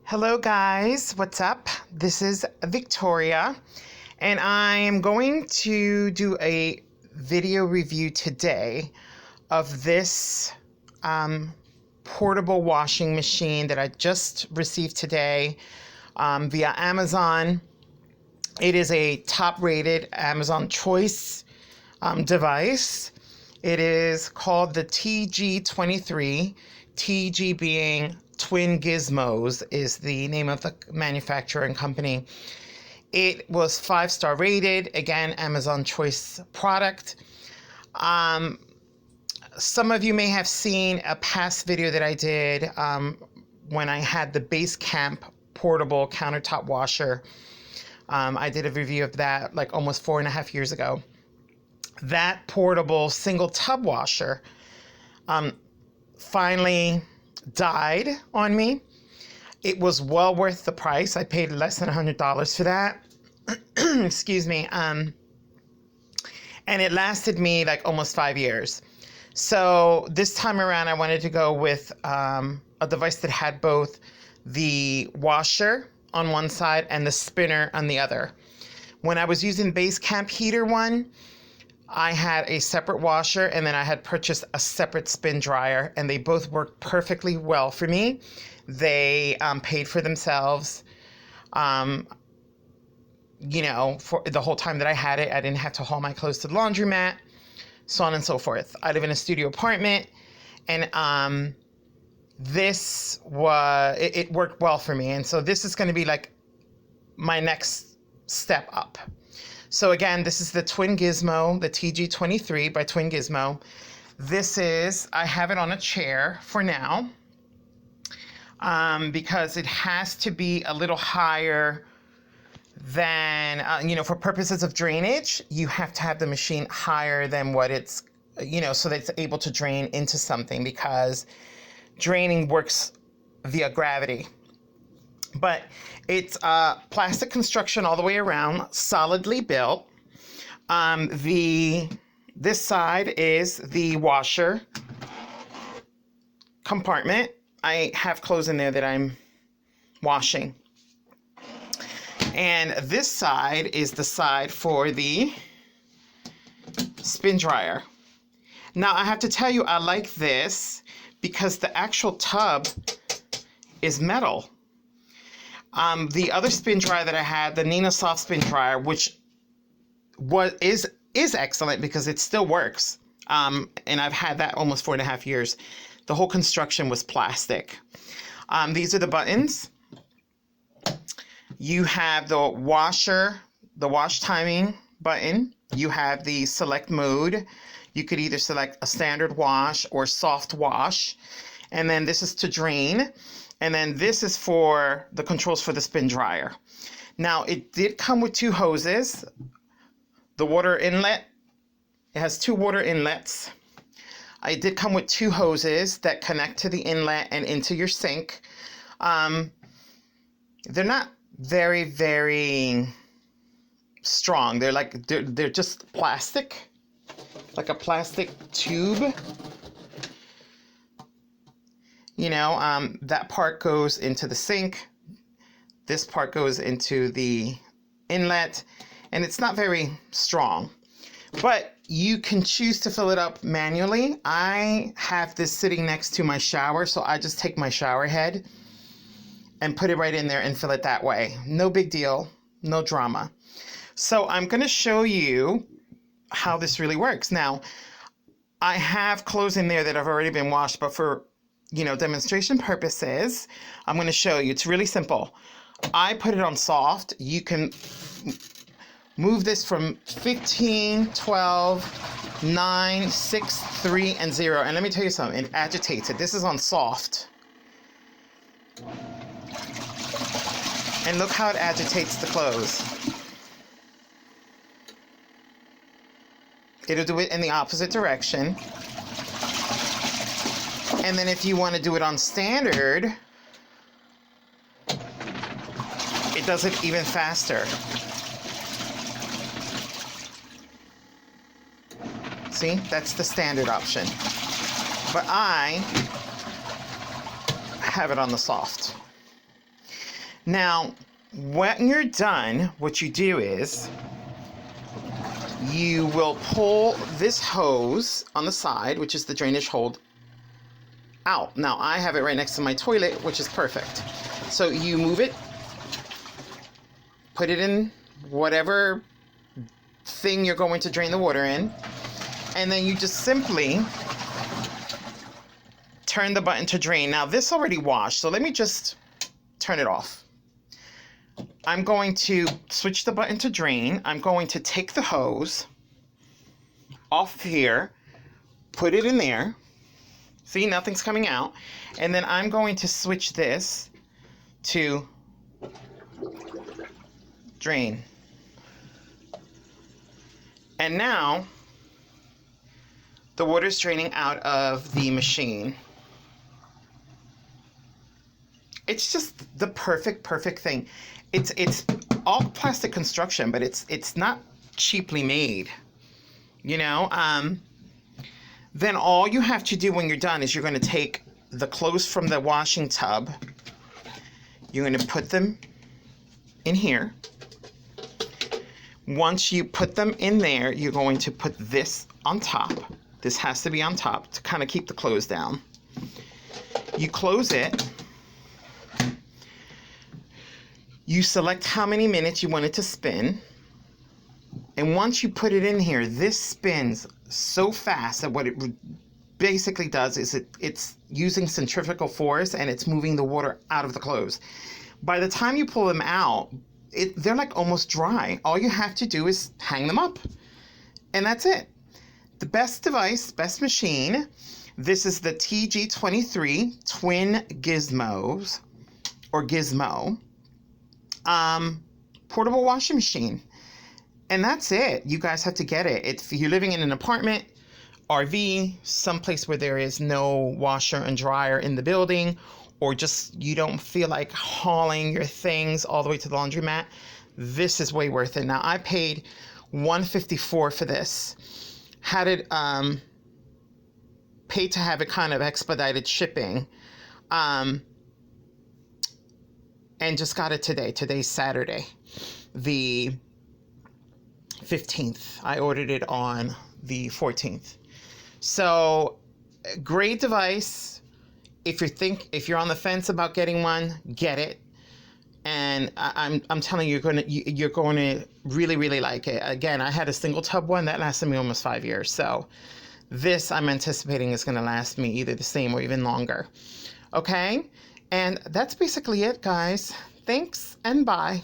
Hello guys, what's up? This is Victoria and I am going to do a video review today of this portable washing machine that I just received today via Amazon. It is a top-rated Amazon Choice device. It is called the TG23, TG being Twin Gizmos is the name of the manufacturer and company. It was 5-star rated, again, Amazon Choice product. Some of you may have seen a past video that I did when I had the Base Camp portable countertop washer. I did a review of that like almost 4.5 years ago. That portable single tub washer finally died on me. It was well worth the price. I paid less than $100 for that. Excuse me. And it lasted me like almost 5 years. So this time around, I wanted to go with a device that had both the washer on one side and the spinner on the other. When I was using Base Camp heater one, I had a separate washer and then I had purchased a separate spin dryer, and they both worked perfectly well for me. They paid for themselves. For the whole time that I had it, I didn't have to haul my clothes to the laundromat, so on and so forth. I live in a studio apartment, and it worked well for me. And so this is going to be like my next step up. So again, this is the Twin Gizmo, the TG23 by Twin Gizmo. I have it on a chair for now because it has to be a little higher than, for purposes of drainage, you have to have the machine higher than what it's, so that it's able to drain into something, because draining works via gravity. But it's plastic construction all the way around, solidly built. This side is the washer compartment. I have clothes in there that I'm washing. And this side is the side for the spin dryer. Now, I have to tell you, I like this because the actual tub is metal. The other spin dryer that I had, the Nina Soft spin dryer, which is excellent because it still works. And I've had that almost 4.5 years. The whole construction was plastic. These are the buttons. You have the washer, the wash timing button. You have the select mode. You could either select a standard wash or soft wash. And then this is to drain. And then this is for the controls for the spin dryer. Now, it did come with 2 hoses. The water inlet, it has 2 water inlets. It did come with 2 hoses that connect to the inlet and into your sink. They're not very, very strong. They're just plastic, like a plastic tube. That part goes into the sink. This part goes into the inlet, and it's not very strong, but you can choose to fill it up manually. I have this sitting next to my shower, so I just take my shower head and put it right in there and fill it that way. No big deal, no drama. So I'm going to show you how this really works. Now, I have clothes in there that have already been washed, but for demonstration purposes, I'm going to show you. It's really simple. I put it on soft. You can move this from 15, 12, 9, 6, 3, and 0. And let me tell you something. It agitates it. This is on soft. And look how it agitates the clothes. It'll do it in the opposite direction. And then if you want to do it on standard, it does it even faster. See, that's the standard option. But I have it on the soft. Now, when you're done, what you do is you will pull this hose on the side, which is the drainage hold, out. Now, I have it right next to my toilet, which is perfect. So you move it, put it in whatever thing you're going to drain the water in, and then you just simply turn the button to drain. Now, this already washed, so let me just turn it off. I'm going to switch the button to drain. I'm going to take the hose off here, put it in there. See, nothing's coming out. And then I'm going to switch this to drain. And now the water's draining out of the machine. It's just the perfect thing. It's all plastic construction, but it's not cheaply made, you know. Then all you have to do when you're done is you're going to take the clothes from the washing tub. You're going to put them in here. Once you put them in there, you're going to put this on top. This has to be on top to kind of keep the clothes down. You close it. You select how many minutes you want it to spin. And once you put it in here, this spins so fast that what it basically does is it's using centrifugal force and it's moving the water out of the clothes. By the time you pull them out, they're like almost dry. All you have to do is hang them up. And that's it. The best device, best machine. This is the TG23 Twin Gizmos, or Gizmo. Portable washing machine. And that's it. You guys have to get it. If you're living in an apartment, RV, someplace where there is no washer and dryer in the building, or just you don't feel like hauling your things all the way to the laundromat, this is way worth it. Now, I paid $154 for this. Had it paid to have it kind of expedited shipping. And just got it today. Today's Saturday, the 15th. I ordered it on the 14th. So, great device. If you're on the fence about getting one, get it. And I'm telling you, you're going to really like it. Again, I had a single tub one that lasted me almost 5 years. So, this I'm anticipating is going to last me either the same or even longer. Okay? And that's basically it, guys. Thanks and bye.